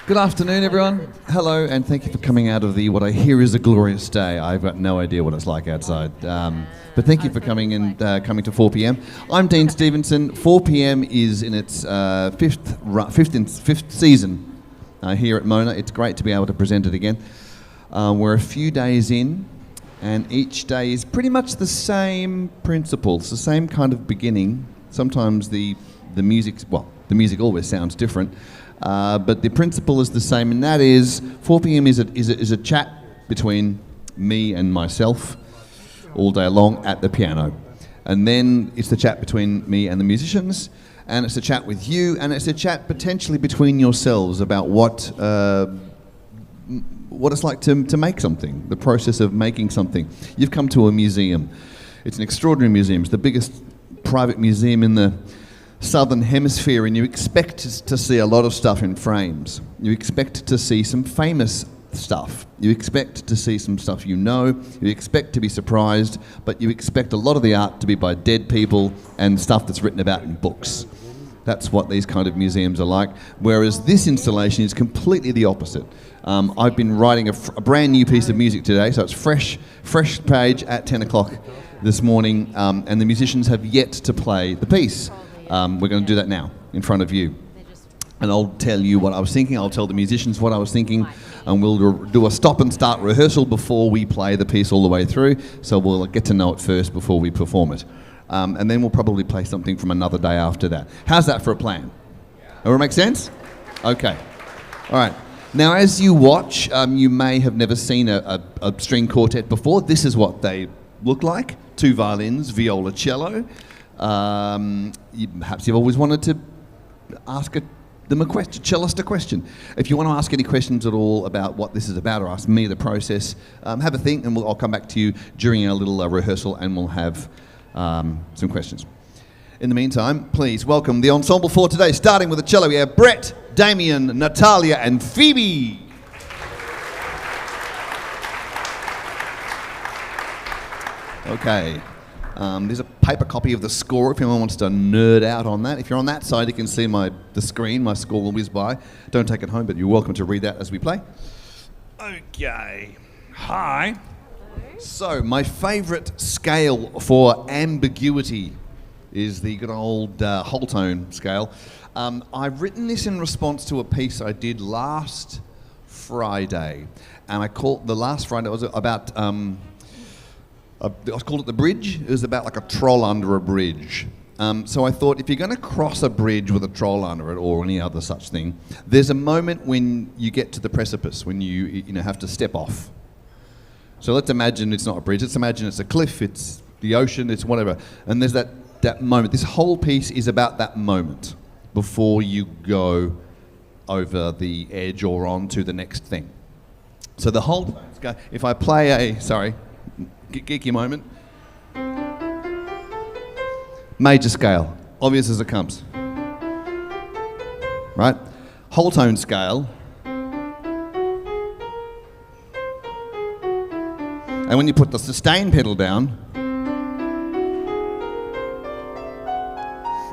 Good afternoon, everyone. Hello, and thank you for coming out of what I hear is a glorious day. I've got no idea what it's like outside. But thank you for coming to 4 p.m. I'm Dean Stevenson. 4 p.m. is in its fifth season here at Mona. It's great to be able to present it again. We're a few days in, and each day is pretty much the same principles, the same kind of beginning. Sometimes the music always sounds different. But the principle is the same, and that is 4 p.m. is a chat between me and myself all day long at the piano. And then it's the chat between me and the musicians, and it's a chat with you, and it's a chat potentially between yourselves about what it's like to make something, the process of making something. You've come to a museum. It's an extraordinary museum. It's the biggest private museum in the Southern Hemisphere, and you expect to see a lot of stuff in frames. You expect to see some famous stuff. You expect to see some stuff you know. You expect to be surprised, but you expect a lot of the art to be by dead people and stuff that's written about in books. That's what these kind of museums are like, whereas this installation is completely the opposite. I've been writing a brand new piece of music today, so it's fresh page at 10 o'clock this morning, and the musicians have yet to play the piece. We're going to do that now in front of you, and I'll tell you what I was thinking. I'll tell the musicians what I was thinking, and we'll do a stop and start rehearsal before we play the piece all the way through, so we'll get to know it first before we perform it, and then we'll probably play something from another day after that. How's that for a plan? Everyone make sense? Okay. All right. Now, as you watch, you may have never seen a string quartet before. This is what they look like: 2 violins, viola, cello. Perhaps you've always wanted to ask a cellist a question. If you want to ask any questions at all about what this is about, or ask me the process, have a think, and I'll come back to you during our little rehearsal, and we'll have some questions. In the meantime, please welcome the ensemble for today. Starting with the cello, we have Brett, Damien, Natalia, and Phoebe. Okay. There's a paper copy of the score if anyone wants to nerd out on that. If you're on that side, you can see the screen. My score will whiz by. Don't take it home, but you're welcome to read that as we play. Okay. Hi. So, my favourite scale for ambiguity is the good old whole tone scale. I've written this in response to a piece I did last Friday, and I called the last Friday. It was about. I called it The Bridge. It was about like a troll under a bridge. So I thought, if you're going to cross a bridge with a troll under it, or any other such thing, there's a moment when you get to the precipice, when you have to step off. So let's imagine it's not a bridge. Let's imagine it's a cliff, it's the ocean, it's whatever. And there's that moment. This whole piece is about that moment before you go over the edge or on to the next thing. So the whole, if I play geeky moment. Major scale, obvious as it comes. Right? Whole tone scale. And when you put the sustain pedal down,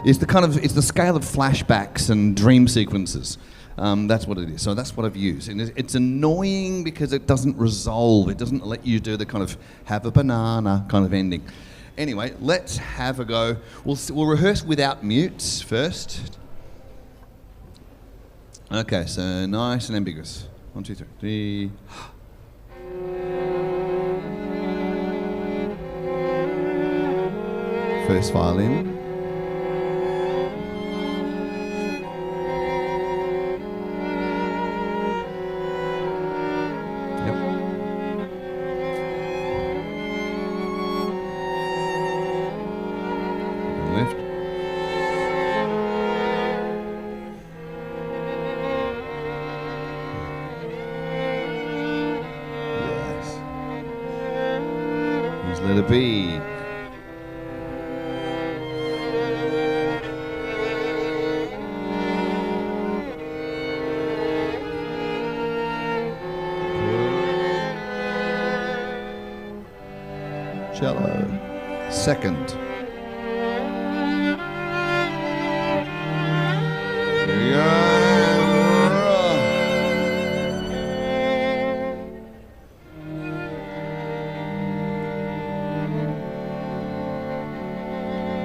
it's the scale of flashbacks and dream sequences. That's what it is. So that's what I've used. And it's annoying because it doesn't resolve. It doesn't let you do the kind of have a banana kind of ending. Anyway, let's have a go. We'll rehearse without mutes first. Okay, so nice and ambiguous. 1, 2, 3. First violin. Yep. Left. Yes. Here's letter B. Cello. Second. Here we go.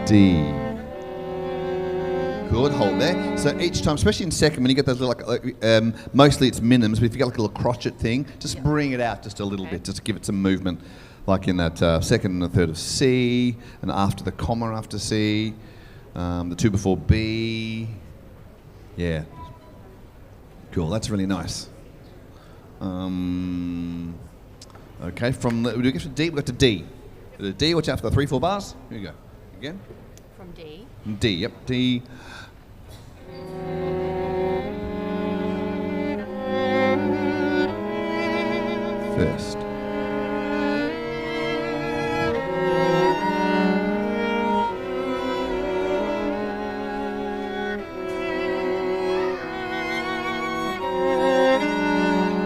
D. Good, hold there. So each time, especially in second, when you get those little, mostly it's minims, but if you get like a little crotchet thing, just bring it out just a little bit, just to give it some movement. Like in that second and the third of C, and after the comma after C, the 2 before B. Yeah. Cool, that's really nice. Okay, we get to D, we got to D. D, watch out for the 3, 4 bars. Here you go. Again. From D? D, yep, D. First.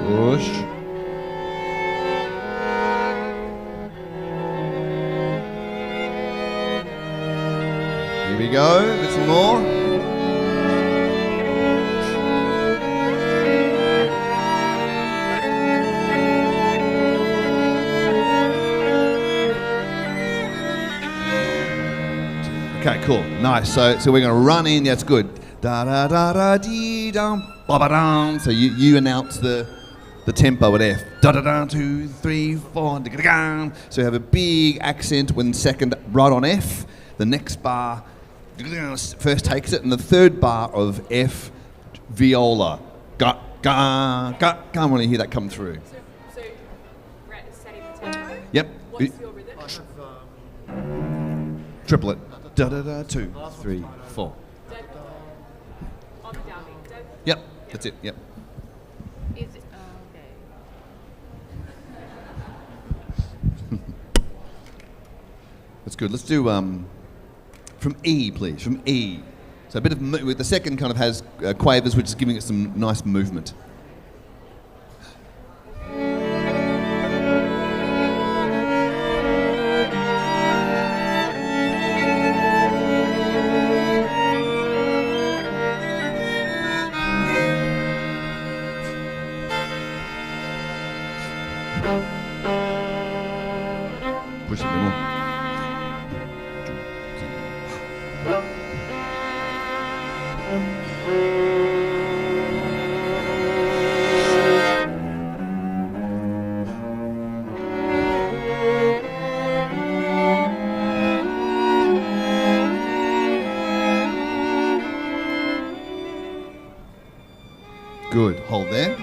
Push. Here we go, a bit some more. Okay, cool, nice. So we're going to run in. That's good. Da da da da dee dum ba ba dum. So you announce the tempo at F. Da da da 2, 3, 4. Da, da, da. So you have a big accent when second right on F. The next bar first takes it, and the third bar of F, viola. Ga ga ga. Can't really hear that come through. So setting the tempo. Yep. What's your rhythm? Triplet. Da da da 2, 3, 4. On the downbeat. Yep. That's it. Yep. Is it? Okay. That's good. Let's do from E, please. From E. So a bit of the second kind of has quavers, which is giving it some nice movement. Push it a bit more. Good, hold there.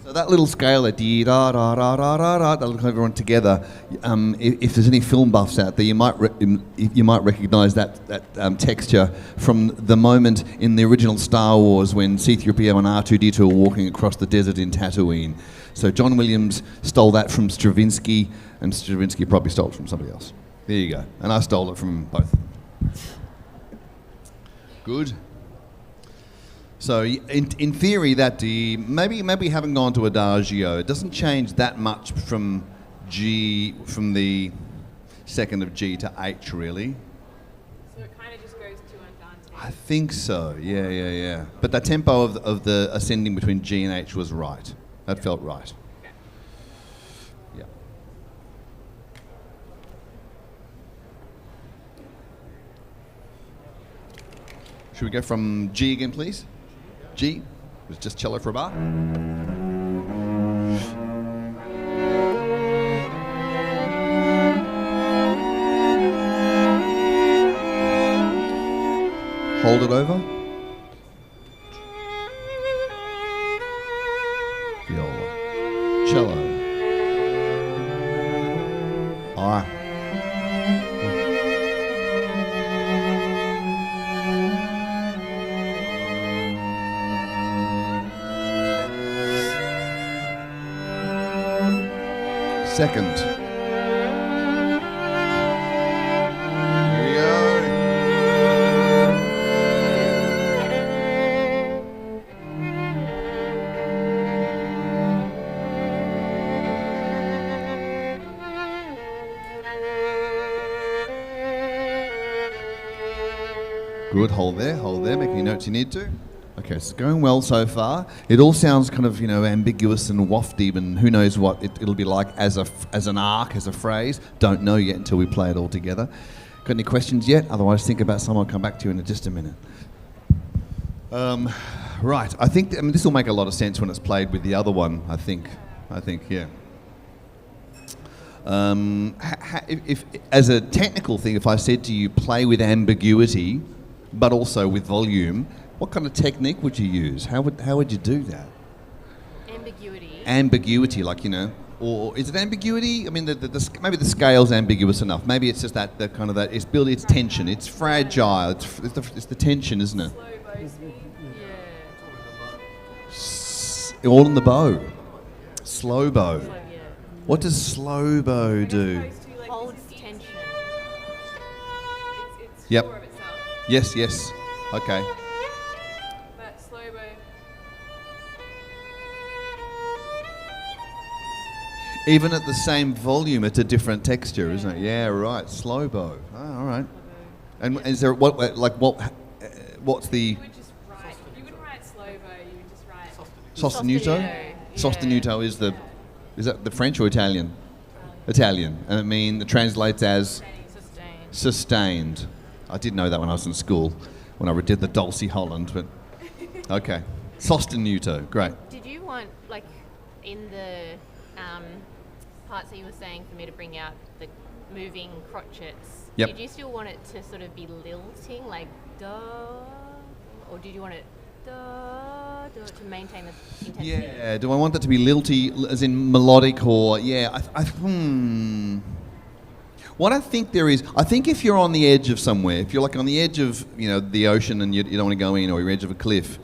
So that little scale, that dee da da da da da da, that'll kind of everyone together. If there's any film buffs out there, you might recognise that texture from the moment in the original Star Wars when C-3PO and R2-D2 were walking across the desert in Tatooine. So John Williams stole that from Stravinsky, and Stravinsky probably stole it from somebody else. There you go. And I stole it from both. Good. So in theory, that D, maybe haven't gone to Adagio. It doesn't change that much from G, from the second of G to H, really. So it kind of just goes to Andante. I think so. Yeah. But the tempo of the ascending between G and H was right. That felt right. Should we go from G again, please? G. It's just cello for a bar. Hold it over. Viola. Cello. Ah. Second. Here we go. Good, hold there, make any notes you need to. Okay, it's going well so far. It all sounds kind of, ambiguous and wafty, and who knows what it'll be like as an arc, as a phrase. Don't know yet until we play it all together. Got any questions yet? Otherwise, think about some. I'll come back to you in just a minute. Right, I think this will make a lot of sense when it's played with the other one. I think, yeah. If as a technical thing, if I said to you, play with ambiguity, but also with volume, what kind of technique would you use? How would you do that? Ambiguity, like, or is it ambiguity? I mean, maybe the scale's ambiguous enough. Maybe it's just that it's building its tension. It's fragile. It's the tension, isn't it? Slow bow speed. Yeah. All in the bow. Slow bow. Yeah. What does slow bow do? Holds tension. It's Yep. sure of itself. Yes. Okay. But slow bow. Even at the same volume, it's a different texture, isn't it? Yeah, right. Slow bow. Oh, all right. And is there what's the You would just write. You wouldn't write slow bow. You would just write. sostenuto? Sostenuto is that the French or Italian? Italian. And it translates as sustained. I did know that when I was in school, when I did the Dulcie Holland, but okay. Sostenuto, great. Did you want, in the parts that you were saying for me to bring out the moving crotchets, Yep. did you still want it to sort of be lilting, like da, or did you want it da, to maintain the intensity? Yeah, do I want that to be lilty, as in melodic, or, What I think there is, I think if you're on the edge of somewhere, if you're on the edge of, the ocean and you don't want to go in, or you're edge of a cliff,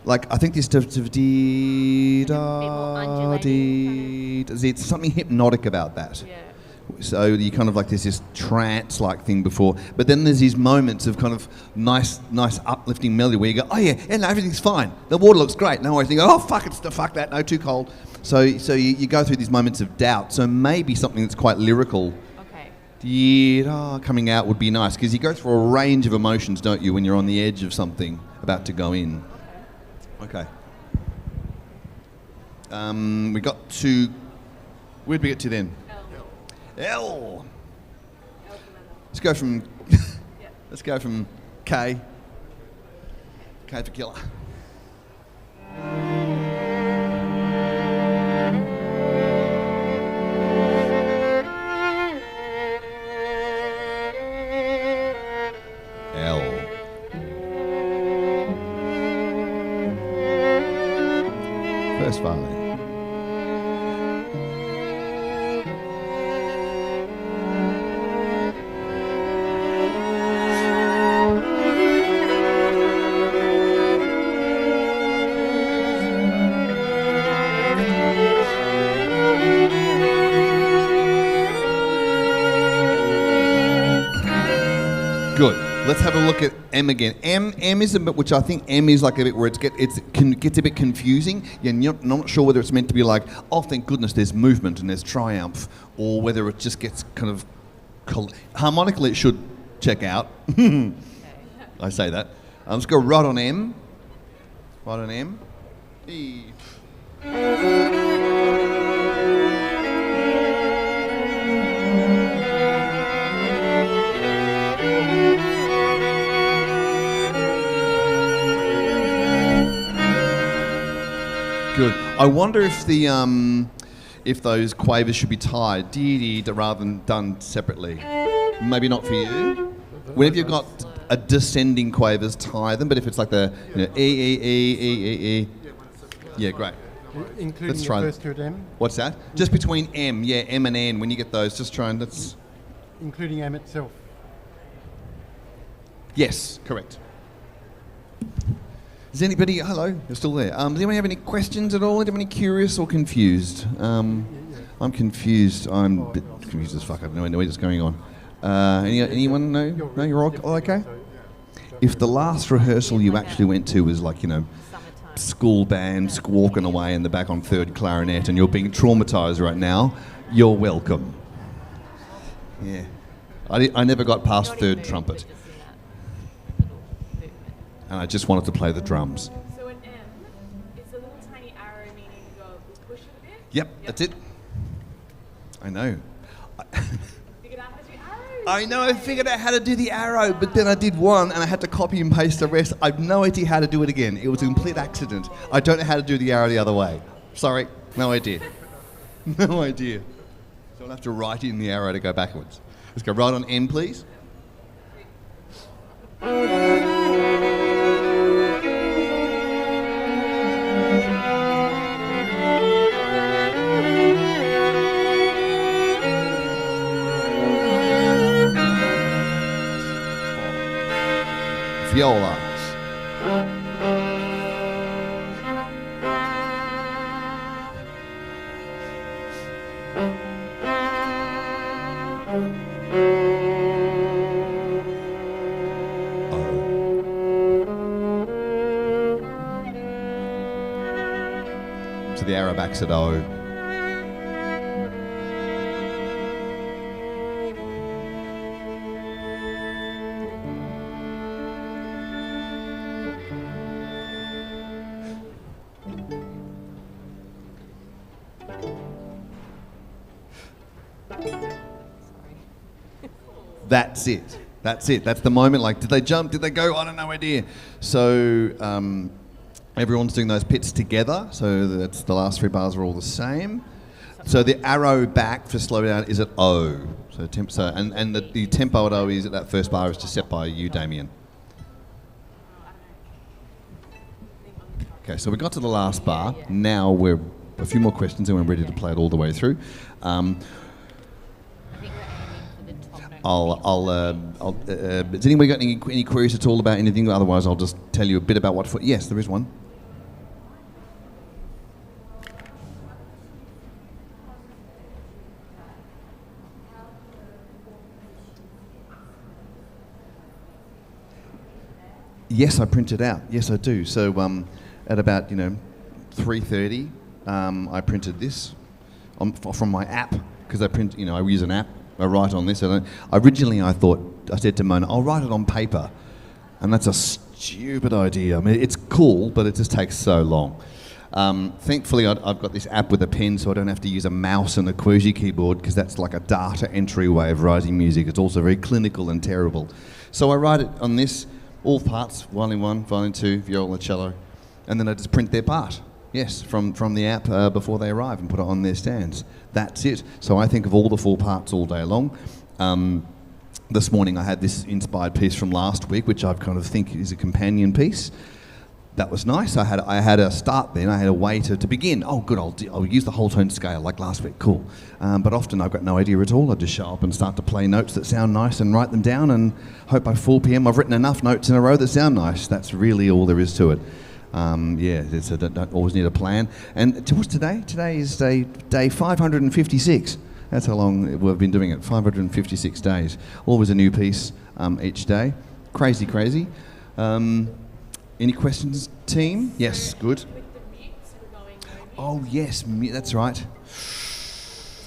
I think this stuff of dee da dee. There's something hypnotic about that. Yeah. So you kind of there's this trance-like thing before, but then there's these moments of kind of nice uplifting melody where you go, oh yeah, and everything's fine. The water looks great. No worries. You go, oh fuck that, no, too cold. So you go through these moments of doubt. So maybe something that's quite lyrical. Coming out would be nice, because you go through a range of emotions, don't you, when you're on the edge of something about to go in. Okay. We got to... Where'd we get to then? L. Let's go from... Let's go from K. K for killer. First violin. Good. Let's have a look at M again. M is a bit, which I think M is a bit where it gets a bit confusing. You're not sure whether it's meant to be oh, thank goodness there's movement and there's triumph, or whether it just gets kind of harmonically. It should check out. I say that. Let's go right on M. Right on M. E. I wonder if those quavers should be tied, dee rather than done separately. Maybe not for you. Whenever you've got a descending quavers, tie them. But if it's like the E. Yeah, great. Including Let's the try first two at M? What's that? Just between M, M and N. When you get those, just try and let's. Including M itself. Yes, correct. Does anybody? Hello, you're still there. Does anyone have any questions at all? Anyone curious or confused? I'm confused. I'm a bit confused as fuck. I have no idea what's going on. Anyone? No, you're all okay. If the last rehearsal you actually went to was like school band squawking away in the back on third clarinet and you're being traumatised right now, you're welcome. Yeah. I never got past third trumpet. And I just wanted to play the drums. So an M is a little tiny arrow meaning you go push it a bit? Yep, that's it. I know. Figured out how to do arrows. I know, I figured out how to do the arrow, but then I did one and I had to copy and paste the rest. I've no idea how to do it again. It was a complete accident. I don't know how to do the arrow the other way. Sorry, no idea. No idea. So I'll have to write in the arrow to go backwards. Let's go right on M, please. Viola. So the arrow backs at O. That's it. That's it. That's the moment. Like, did they jump? Did they go? I don't know idea. So everyone's doing those pits together. So that's the last three bars are all the same. So the arrow back for slow down is at O. So and the tempo at O is at that first bar is just set by you, Damien. Okay, so we got to the last bar. Now we're a few more questions and we're ready to play it all the way through. Has anybody got any queries at all about anything? Otherwise, I'll just tell you a bit about what. Yes, there is one. Yes, I print it out. Yes, I do. So at about 3:30, I printed this from my app because I print. I use an app. I write on this. Originally, I said to Mona, I'll write it on paper, and that's a stupid idea. I mean, it's cool, but it just takes so long. Thankfully, I've got this app with a pen, so I don't have to use a mouse and a QWERTY keyboard because that's like a data entry way of writing music. It's also very clinical and terrible. So I write it on this. All parts, violin 1, violin 2, viola, cello, and then I just print their part, yes, from the app before they arrive and put it on their stands. That's it. So I think of all the 4 parts all day long. This morning I had this inspired piece from last week, which I kind of think is a companion piece. That was nice. I had a start then. I had a way to begin. Oh, good. I'll use the whole tone scale like last week. Cool. But often I've got no idea at all. I just show up and start to play notes that sound nice and write them down and hope by 4 p.m. I've written enough notes in a row that sound nice. That's really all there is to it. Don't always need a plan. And what's today? Today is day 556. That's how long we've been doing it. 556 days. Always a new piece each day. Crazy. Any questions, team? Yes, good. With the mutes, we're going Oh, yes, that's right. So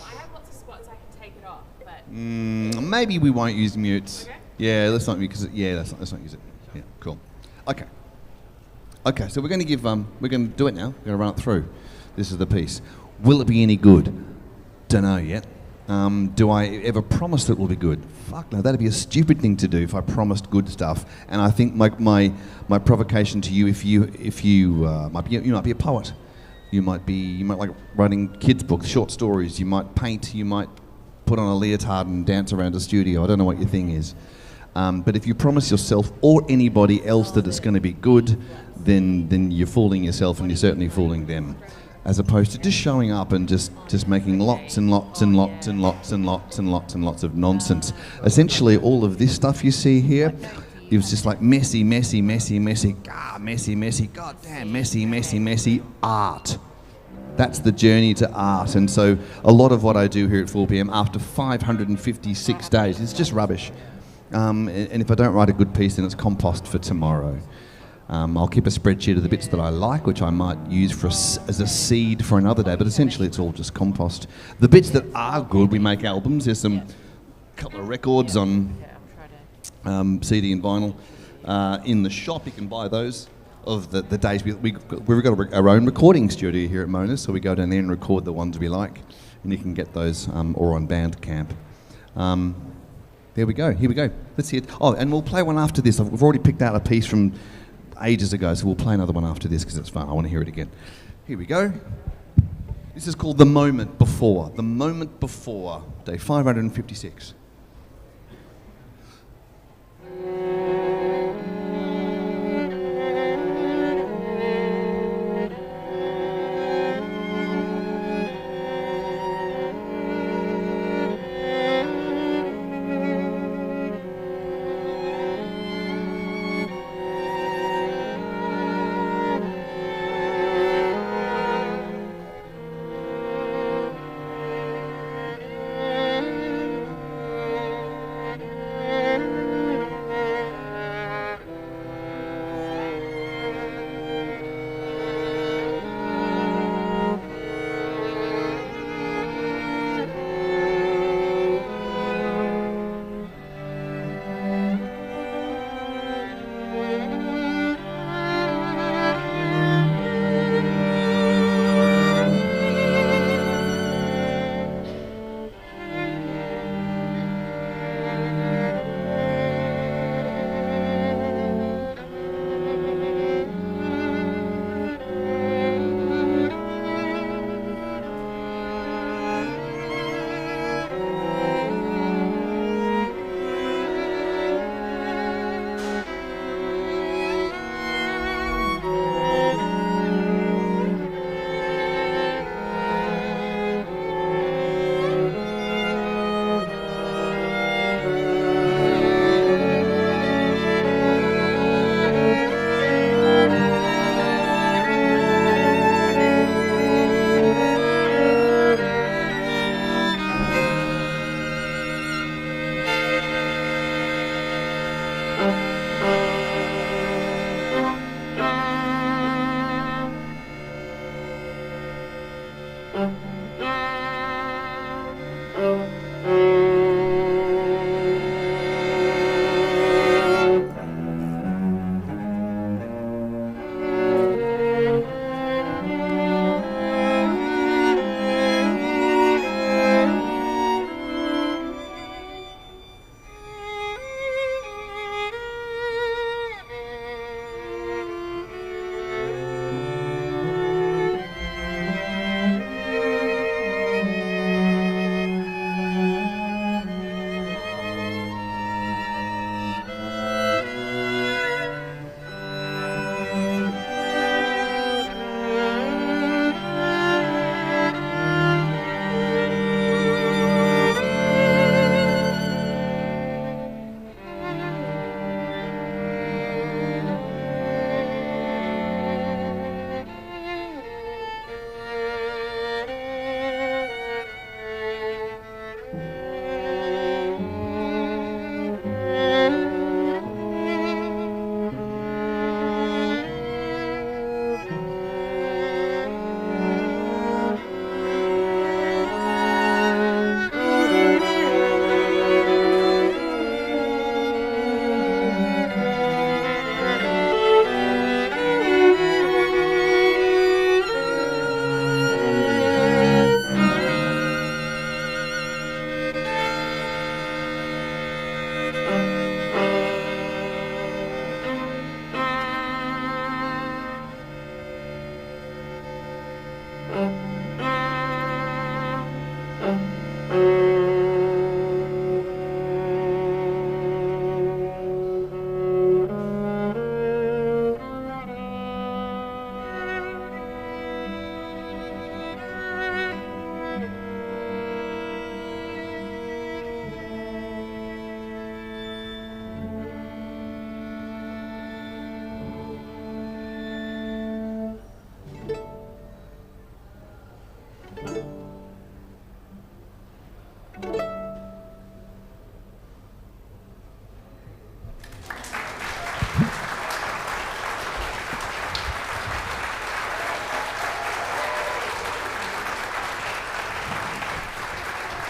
I have lots of spots I can take it off, but... Maybe we won't use mutes. Okay. Yeah, let's not use it. Let's not use it. Yeah, cool. Okay, so we're going to give, we're going to do it now. We're going to run it through. This is the piece. Will it be any good? Don't know yet. Do I ever promise that it will be good? Fuck no, that'd be a stupid thing to do if I promised good stuff. And I think my provocation to you, if you might be a poet, You might like writing kids' books, short stories. You might paint. You might put on a leotard and dance around a studio. I don't know what your thing is. But if you promise yourself or anybody else that it's going to be good, then you're fooling yourself, and you're certainly fooling them. As opposed to just showing up and just making lots and lots and lots and lots and lots and lots and lots of nonsense. Essentially, all of this stuff you see here, it was just like messy, messy, messy, messy, messy, messy, goddamn messy, messy, messy art. That's the journey to art. And so a lot of what I do here at 4pm after 556 days is just rubbish. And if I don't write a good piece, then it's compost for tomorrow. I'll keep a spreadsheet of the bits that I like, which I might use as a seed for another day, but essentially it's all just compost. The bits that are good, we make albums. There's a couple of records on CD and vinyl in the shop. You can buy those of the days. We've got our own recording studio here at Mona's, so we go down there and record the ones we like, and you can get those or on Bandcamp. There we go. Here we go. Let's hear it. Oh, and we'll play one after this. We've already picked out a piece from ages ago, so we'll play another one after this because it's fun. I want to hear it again. Here we go. This is called The Moment Before. The Moment Before, day 556.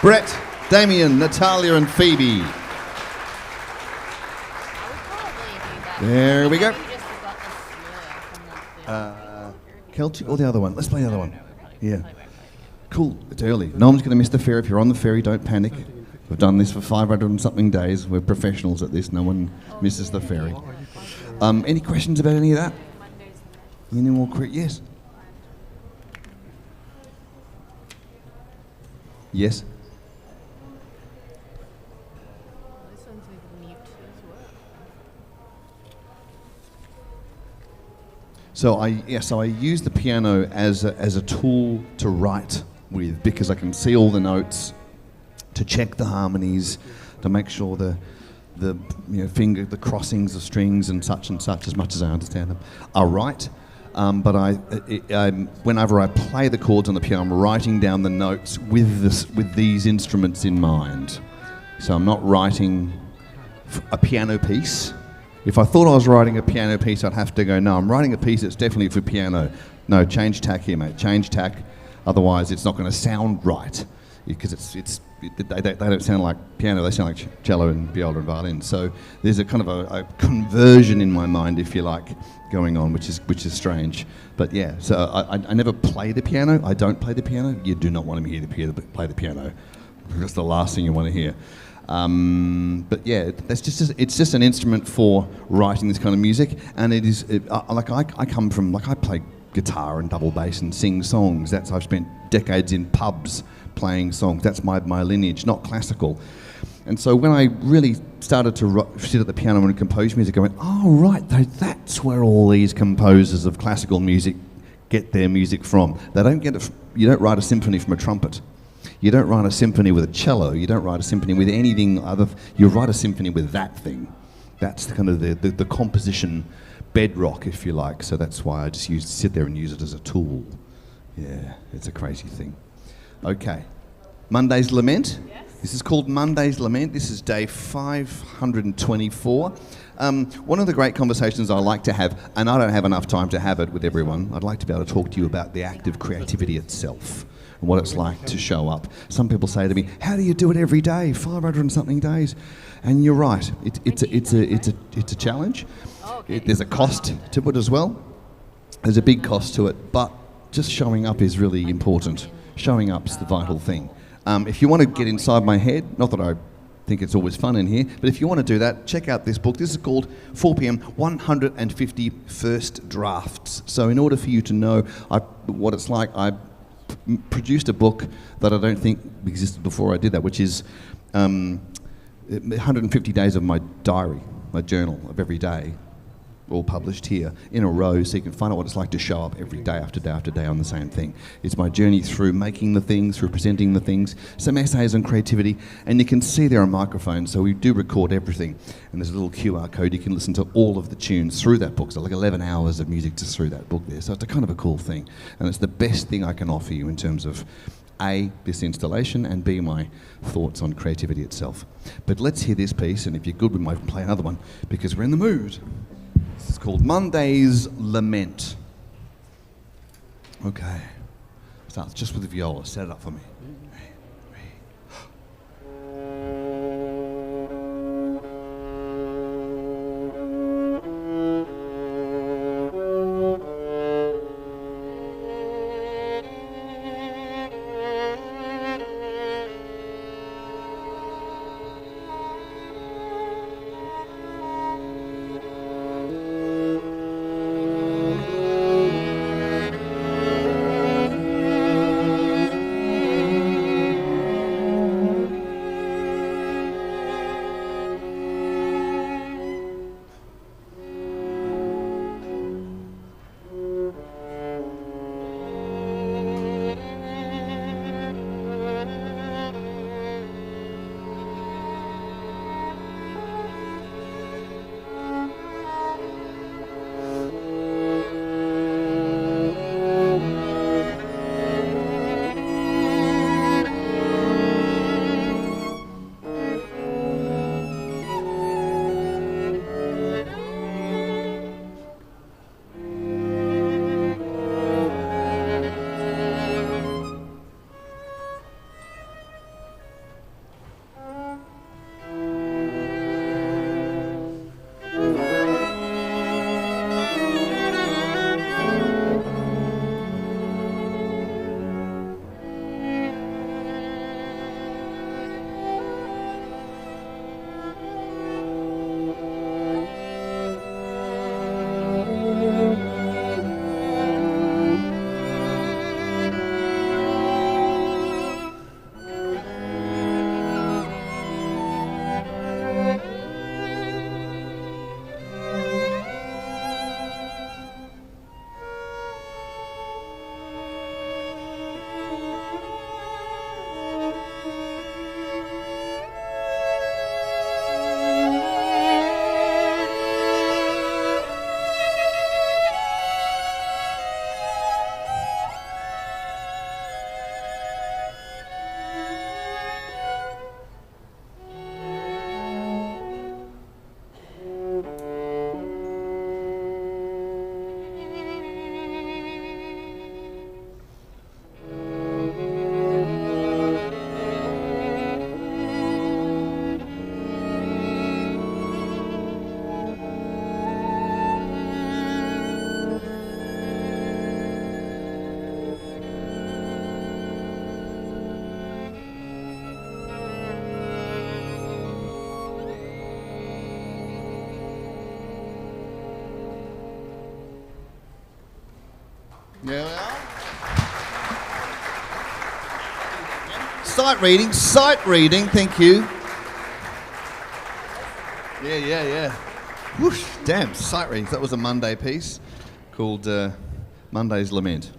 Brett, Damien, Natalia and Phoebe. I would probably do that. There we go. You just forgot the slur from the Celtic or the other one? Let's play the other one. Yeah. Cool. It's early. No one's going to miss the ferry. If you're on the ferry, don't panic. We've done this for 500 and something days. We're professionals at this. No one misses the ferry. Any questions about any of that? Any more? Yes. Yes. This one's with mute as well. So I use the piano as a tool to write with, because I can see all the notes, to check the harmonies, to make sure the the crossings of strings and such, as much as I understand them, are right. But whenever I play the chords on the piano, I'm writing down the notes with these instruments in mind. So I'm not writing a piano piece. If I thought I was writing a piano piece, I'd have to go, no, I'm writing a piece that's definitely for piano. No, change tack here, mate. Change tack. Otherwise, it's not going to sound right, because they don't sound like piano. They sound like cello and viola and violin. So there's a kind of a conversion in my mind, if you like, going on, which is strange. But yeah, so I never play the piano. I don't play the piano. You do not want to hear play the piano. That's the last thing you want to hear. But yeah, it's just an instrument for writing this kind of music, and I come from, I play guitar and double bass and sing songs. I've spent decades in pubs playing songs. That's my lineage, not classical. And so when I really started to sit at the piano and compose music, I went, oh right, that's where all these composers of classical music get their music from. You don't write a symphony from a trumpet. You don't write a symphony with a cello. You don't write a symphony with anything other. You write a symphony with that thing. That's kind of the composition bedrock, if you like. So that's why I just sit there and use it as a tool. Yeah, it's a crazy thing. Okay, Monday's Lament. Yes. This is called Monday's Lament. This is day 524. One of the great conversations I like to have, and I don't have enough time to have it with everyone, I'd like to be able to talk to you about the act of creativity itself and what it's like to show up. Some people say to me, how do you do it every day, 500 and something days? And you're right, it's a challenge. There's a cost to it as well. There's a big cost to it, but just showing up is really important. Showing up's the vital thing. If you want to get inside my head, not that I think it's always fun in here, but if you want to do that, check out this book. This is called 4 p.m. 150 First Drafts. So in order for you to know what it's like, I produced a book that I don't think existed before I did that, which is 150 days of my diary, my journal of every day, all published here in a row, so you can find out what it's like to show up every day after day after day on the same thing. It's my journey through making the things, through presenting the things, some essays on creativity, and you can see there are microphones, so we do record everything. And there's a little QR code, you can listen to all of the tunes through that book, so like 11 hours of music just through that book there. So it's a kind of a cool thing, and it's the best thing I can offer you in terms of A, this installation, and B, my thoughts on creativity itself. But let's hear this piece, and if you're good, we might play another one, because we're in the mood. This is called Monday's Lament. Okay. Starts just with the viola. Set it up for me. Sight reading, thank you. Yeah. Whoosh, damn, sight readings. That was a Monday piece called Monday's Lament.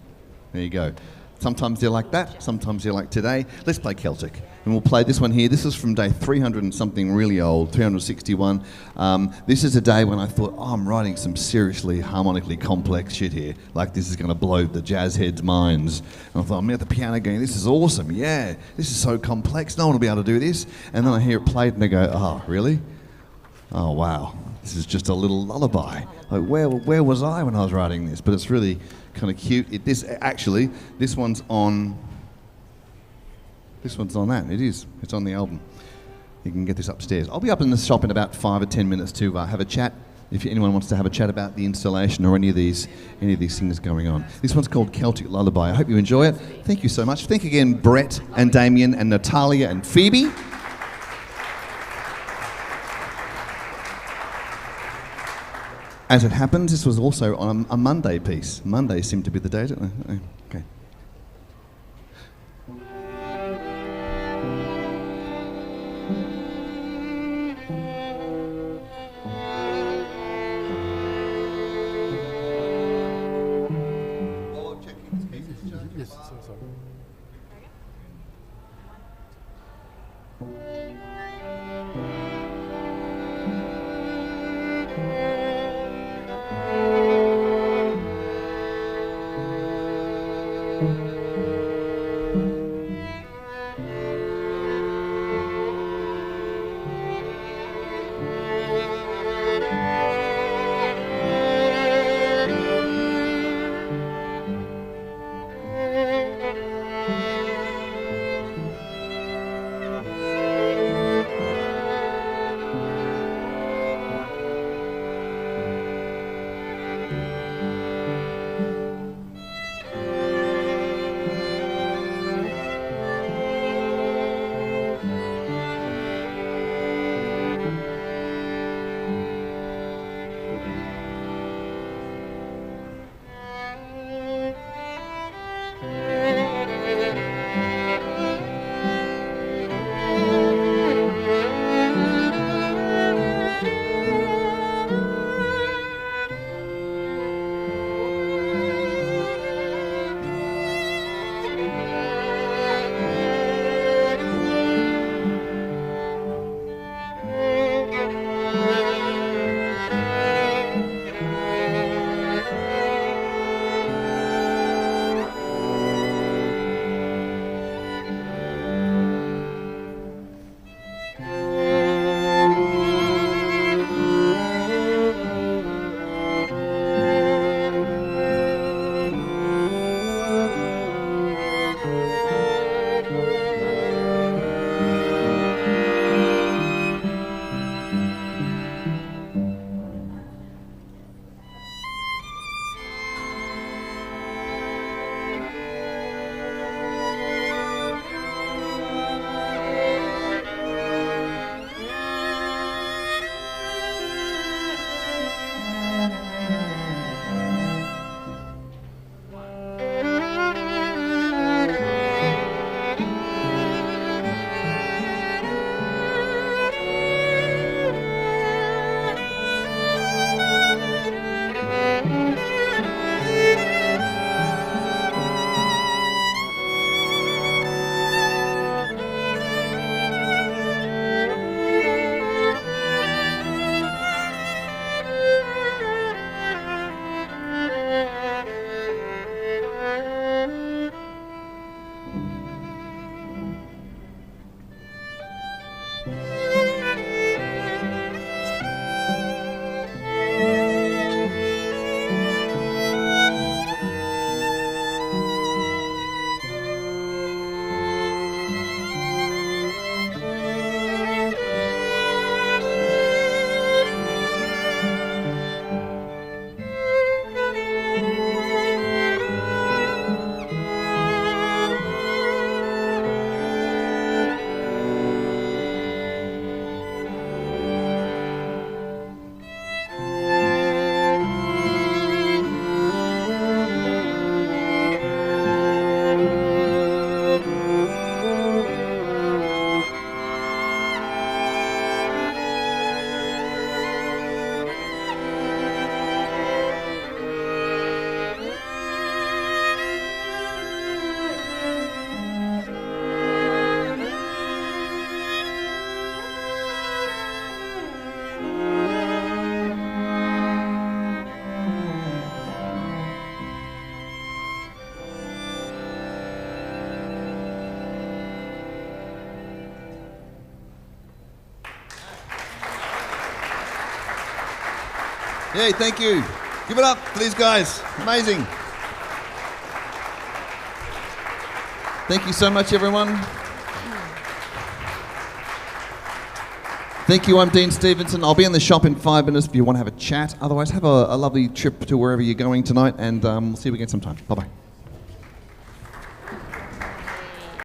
There you go. Sometimes you're like that, sometimes you're like today. Let's play Celtic. And we'll play this one here. This is from day 300 and something really old, 361. This is a day when I thought, I'm writing some seriously harmonically complex shit here. Like this is going to blow the jazz heads' minds. And I thought, I'm at the piano going, this is awesome, yeah. This is so complex, no one will be able to do this. And then I hear it played and I go, oh, really? Oh, wow. This is just a little lullaby. Like, where was I when I was writing this? But it's really kind of cute. This one's on that. It is. It's on the album. You can get this upstairs. I'll be up in the shop in about 5 or 10 minutes to have a chat. If anyone wants to have a chat about the installation or any of these things going on. This one's called Celtic Lullaby. I hope you enjoy it. Thank you so much. Thank again, Brett and Damien and Natalia and Phoebe. As it happens, this was also on a Monday piece. Mondays seem to be the day, don't they? Okay. Yes, sorry. Yay, thank you. Give it up for these guys. Amazing. Thank you so much, everyone. Thank you, I'm Dean Stevenson. I'll be in the shop in 5 minutes if you want to have a chat. Otherwise, have a lovely trip to wherever you're going tonight, and we'll see you again sometime. Bye-bye.